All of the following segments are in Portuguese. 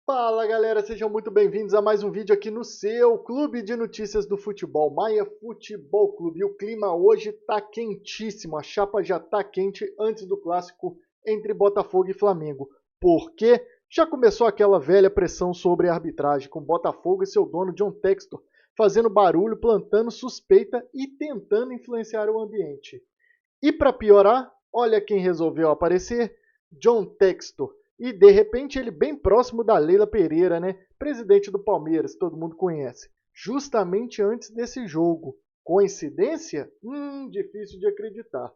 Fala galera, sejam muito bem-vindos a mais um vídeo aqui no seu Clube de Notícias do Futebol, Maia Futebol Clube. E o clima hoje tá quentíssimo, a chapa já tá quente antes do clássico entre Botafogo e Flamengo. Por quê? Já começou aquela velha pressão sobre a arbitragem, com Botafogo e seu dono John Textor fazendo barulho, plantando suspeita e tentando influenciar o ambiente. E para piorar, olha quem resolveu aparecer, John Textor. E de repente ele bem próximo da Leila Pereira, né? Presidente do Palmeiras, todo mundo conhece. Justamente antes desse jogo. Coincidência? Difícil de acreditar.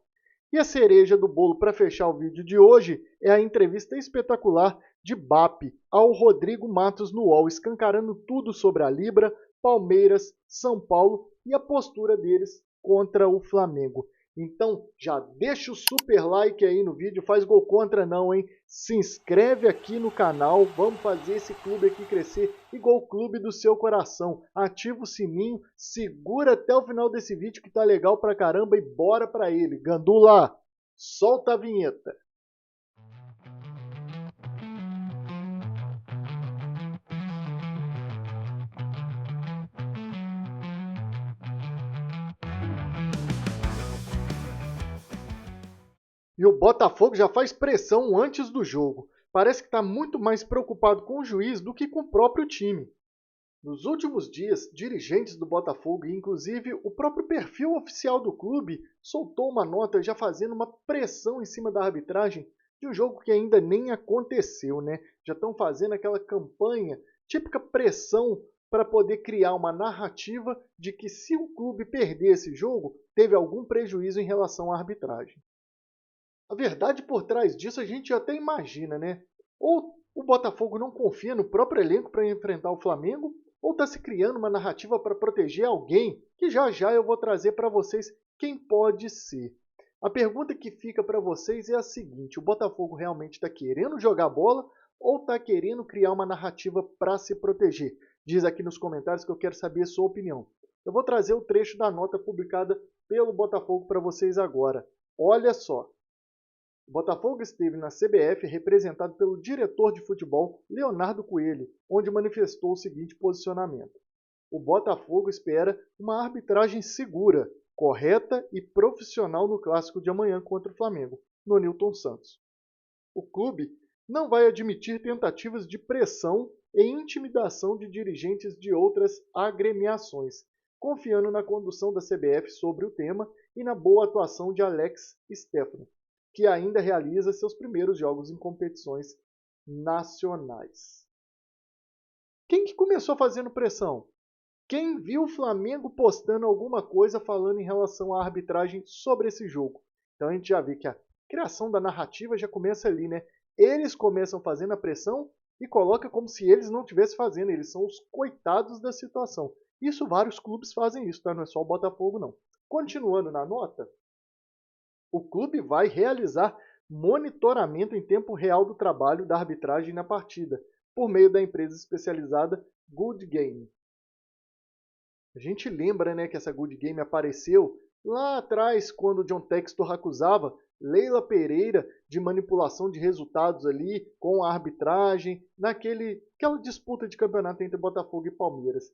E a cereja do bolo para fechar o vídeo de hoje é a entrevista espetacular de BAP ao Rodrigo Matos no UOL, escancarando tudo sobre a Libra, Palmeiras, São Paulo e a postura deles contra o Flamengo. Então já deixa o super like aí no vídeo, faz gol contra não, hein? Se inscreve aqui no canal, vamos fazer esse clube aqui crescer igual o clube do seu coração. Ativa o sininho, segura até o final desse vídeo que tá legal pra caramba e bora pra ele. Gandula, solta a vinheta. E o Botafogo já faz pressão antes do jogo. Parece que está muito mais preocupado com o juiz do que com o próprio time. Nos últimos dias, dirigentes do Botafogo e inclusive o próprio perfil oficial do clube soltou uma nota já fazendo uma pressão em cima da arbitragem de um jogo que ainda nem aconteceu, né? Já estão fazendo aquela campanha, típica pressão para poder criar uma narrativa de que se o clube perder esse jogo, teve algum prejuízo em relação à arbitragem. A verdade por trás disso a gente até imagina, né? Ou o Botafogo não confia no próprio elenco para enfrentar o Flamengo, ou está se criando uma narrativa para proteger alguém, que já já eu vou trazer para vocês quem pode ser. A pergunta que fica para vocês é a seguinte: o Botafogo realmente está querendo jogar bola ou está querendo criar uma narrativa para se proteger? Diz aqui nos comentários que eu quero saber a sua opinião. Eu vou trazer o trecho da nota publicada pelo Botafogo para vocês agora. Olha só. O Botafogo esteve na CBF representado pelo diretor de futebol Leonardo Coelho, onde manifestou o seguinte posicionamento: o Botafogo espera uma arbitragem segura, correta e profissional no clássico de amanhã contra o Flamengo, no Newton Santos. O clube não vai admitir tentativas de pressão e intimidação de dirigentes de outras agremiações, confiando na condução da CBF sobre o tema e na boa atuação de Alex Stefano, que ainda realiza seus primeiros jogos em competições nacionais. Quem que começou fazendo pressão? Quem viu o Flamengo postando alguma coisa falando em relação à arbitragem sobre esse jogo? Então a gente já vê que a criação da narrativa já começa ali, né? Eles começam fazendo a pressão e coloca como se eles não estivessem fazendo, eles são os coitados da situação. Isso vários clubes fazem isso, tá? Não é só o Botafogo não. Continuando na nota, o clube vai realizar monitoramento em tempo real do trabalho da arbitragem na partida, por meio da empresa especializada Good Game. A gente lembra, né, que essa Good Game apareceu lá atrás, quando o John Textor acusava Leila Pereira de manipulação de resultados ali com a arbitragem, aquela disputa de campeonato entre Botafogo e Palmeiras.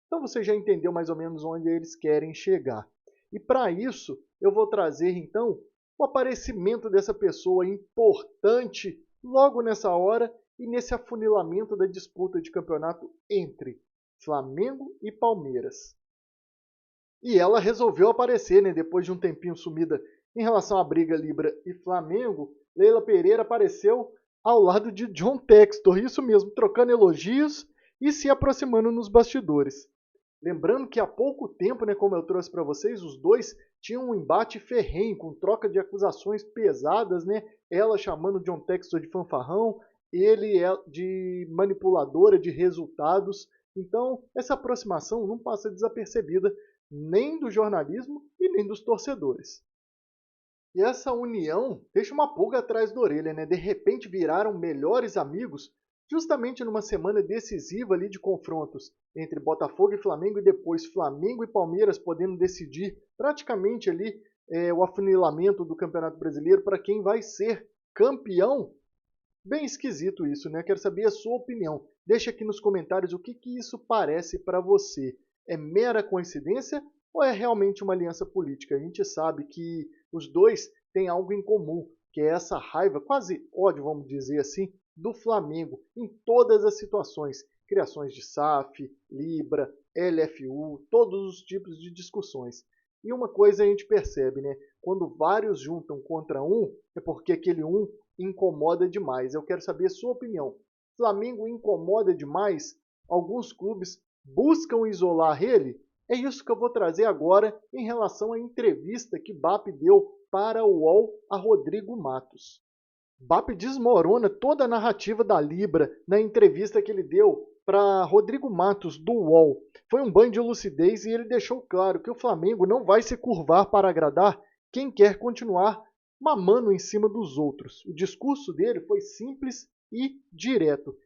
Então você já entendeu mais ou menos onde eles querem chegar. E para isso, eu vou trazer então o aparecimento dessa pessoa importante logo nessa hora e nesse afunilamento da disputa de campeonato entre Flamengo e Palmeiras. E ela resolveu aparecer, né, depois de um tempinho sumida em relação à briga Libra e Flamengo. Leila Pereira apareceu ao lado de John Textor, isso mesmo, trocando elogios e se aproximando nos bastidores. Lembrando que há pouco tempo, né, como eu trouxe para vocês, os dois tinham um embate ferrenho, com troca de acusações pesadas, né? Ela chamando John Textor de fanfarrão, ele de manipuladora de resultados. Então, essa aproximação não passa desapercebida nem do jornalismo e nem dos torcedores. E essa união deixa uma pulga atrás da orelha, né? De repente viraram melhores amigos justamente numa semana decisiva ali de confrontos entre Botafogo e Flamengo e depois Flamengo e Palmeiras podendo decidir praticamente ali o afunilamento do Campeonato Brasileiro para quem vai ser campeão. Bem esquisito isso, né? Quero saber a sua opinião. Deixa aqui nos comentários o que isso parece para você. É mera coincidência ou é realmente uma aliança política? A gente sabe que os dois têm algo em comum, que é essa raiva, quase ódio, vamos dizer assim, do Flamengo em todas as situações. Criações de SAF, Libra, LFU, todos os tipos de discussões. E uma coisa a gente percebe, né? Quando vários juntam contra um, é porque aquele um incomoda demais. Eu quero saber a sua opinião. Flamengo incomoda demais? Alguns clubes buscam isolar ele? É isso que eu vou trazer agora em relação à entrevista que BAP deu para o UOL a Rodrigo Matos. BAP desmorona toda a narrativa da Libra na entrevista que ele deu para Rodrigo Matos, do UOL. Foi um banho de lucidez e ele deixou claro que o Flamengo não vai se curvar para agradar quem quer continuar mamando em cima dos outros. O discurso dele foi simples e direto.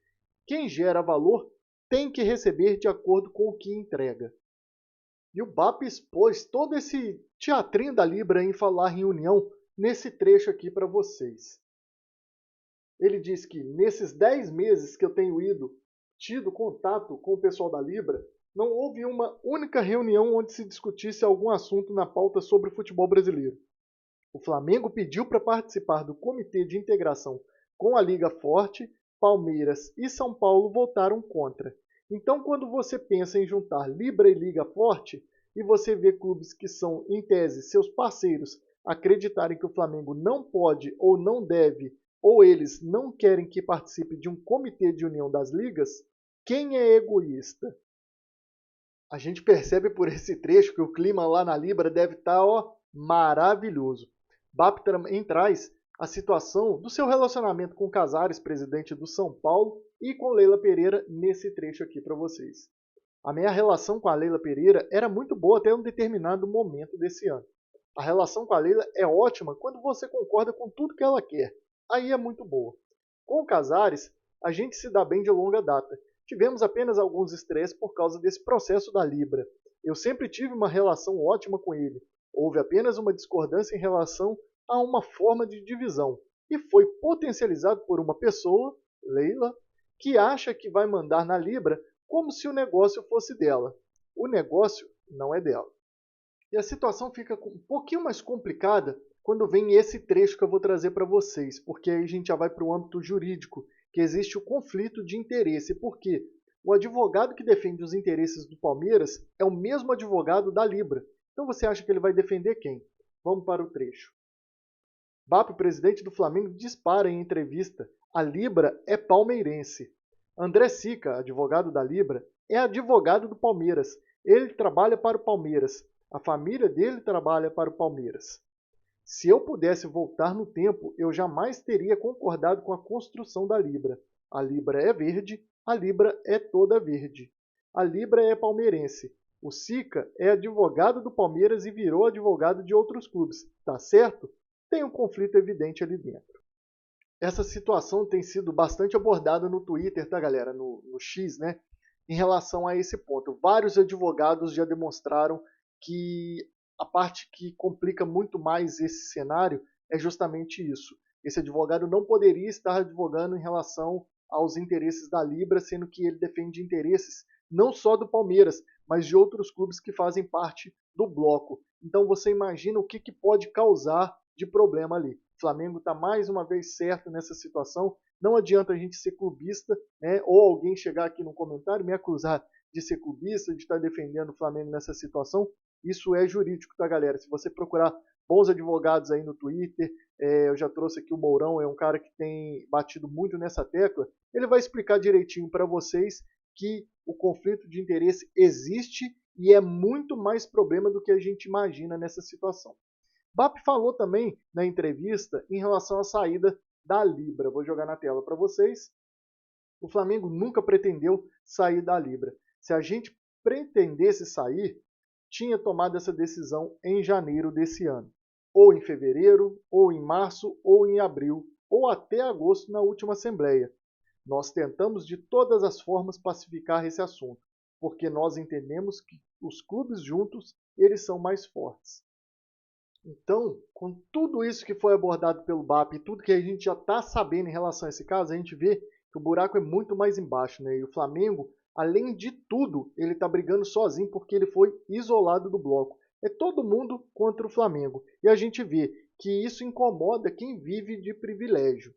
Quem gera valor tem que receber de acordo com o que entrega. E o BAP expôs todo esse teatrinho da Libra em falar em união nesse trecho aqui para vocês. Ele diz que nesses 10 meses que eu tenho tido contato com o pessoal da Libra, não houve uma única reunião onde se discutisse algum assunto na pauta sobre futebol brasileiro. O Flamengo pediu para participar do Comitê de Integração com a Liga Forte, Palmeiras e São Paulo votaram contra. Então, quando você pensa em juntar Libra e Liga Forte, e você vê clubes que são, em tese, seus parceiros, acreditarem que o Flamengo não pode ou não deve, ou eles não querem que participe de um comitê de união das ligas, quem é egoísta? A gente percebe por esse trecho que o clima lá na Libra deve estar maravilhoso. BAP também traz a situação do seu relacionamento com Casares, presidente do São Paulo, e com Leila Pereira nesse trecho aqui para vocês. A minha relação com a Leila Pereira era muito boa até um determinado momento desse ano. A relação com a Leila é ótima quando você concorda com tudo que ela quer. Aí é muito boa. Com o Casares, a gente se dá bem de longa data. Tivemos apenas alguns estresses por causa desse processo da Libra. Eu sempre tive uma relação ótima com ele. Houve apenas uma discordância em relação a uma forma de divisão. E foi potencializado por uma pessoa, Leila, que acha que vai mandar na Libra como se o negócio fosse dela. O negócio não é dela. E a situação fica um pouquinho mais complicada quando vem esse trecho que eu vou trazer para vocês, porque aí a gente já vai para o âmbito jurídico, que existe o conflito de interesse. Por quê? O advogado que defende os interesses do Palmeiras é o mesmo advogado da Libra. Então você acha que ele vai defender quem? Vamos para o trecho. BAP, presidente do Flamengo, dispara em entrevista: a Libra é palmeirense. André Sica, advogado da Libra, é advogado do Palmeiras. Ele trabalha para o Palmeiras. A família dele trabalha para o Palmeiras. Se eu pudesse voltar no tempo, eu jamais teria concordado com a construção da Libra. A Libra é verde, a Libra é toda verde. A Libra é palmeirense. O Sica é advogado do Palmeiras e virou advogado de outros clubes. Tá certo? Tem um conflito evidente ali dentro. Essa situação tem sido bastante abordada no Twitter, tá, galera? No X, né? Em relação a esse ponto. Vários advogados já demonstraram que a parte que complica muito mais esse cenário é justamente isso. Esse advogado não poderia estar advogando em relação aos interesses da Libra, sendo que ele defende interesses não só do Palmeiras, mas de outros clubes que fazem parte do bloco. Então você imagina o que pode causar de problema ali. O Flamengo está mais uma vez certo nessa situação. Não adianta a gente ser clubista, né? Ou alguém chegar aqui no comentário e me acusar de ser clubista, de estar defendendo o Flamengo nessa situação. Isso é jurídico, tá, galera? Se você procurar bons advogados aí no Twitter, eu já trouxe aqui o Mourão, é um cara que tem batido muito nessa tecla, ele vai explicar direitinho para vocês que o conflito de interesse existe e é muito mais problema do que a gente imagina nessa situação. BAP falou também na entrevista em relação à saída da Libra. Vou jogar na tela para vocês. O Flamengo nunca pretendeu sair da Libra. Se a gente pretendesse sair, tinha tomado essa decisão em janeiro desse ano, ou em fevereiro, ou em março, ou em abril, ou até agosto na última assembleia. Nós tentamos de todas as formas pacificar esse assunto, porque nós entendemos que os clubes juntos, eles são mais fortes. Então, com tudo isso que foi abordado pelo BAP e tudo que a gente já está sabendo em relação a esse caso, a gente vê que o buraco é muito mais embaixo, né? E o Flamengo, além de tudo, ele está brigando sozinho porque ele foi isolado do bloco. É todo mundo contra o Flamengo. E a gente vê que isso incomoda quem vive de privilégio.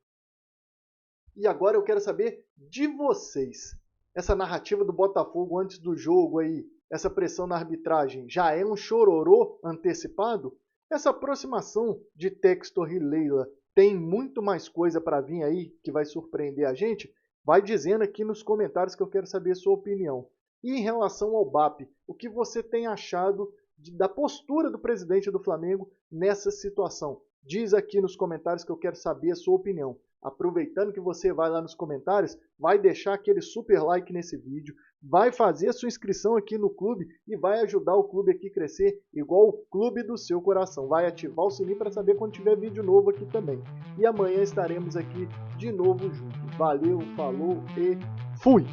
E agora eu quero saber de vocês. Essa narrativa do Botafogo antes do jogo aí, essa pressão na arbitragem, já é um chororô antecipado? Essa aproximação de Textor e Leila tem muito mais coisa para vir aí que vai surpreender a gente? Vai dizendo aqui nos comentários que eu quero saber a sua opinião. E em relação ao BAP, o que você tem achado da postura do presidente do Flamengo nessa situação? Diz aqui nos comentários que eu quero saber a sua opinião. Aproveitando que você vai lá nos comentários, vai deixar aquele super like nesse vídeo, vai fazer a sua inscrição aqui no clube e vai ajudar o clube aqui a crescer igual o clube do seu coração. Vai ativar o sininho para saber quando tiver vídeo novo aqui também. E amanhã estaremos aqui de novo juntos. Valeu, falou e fui!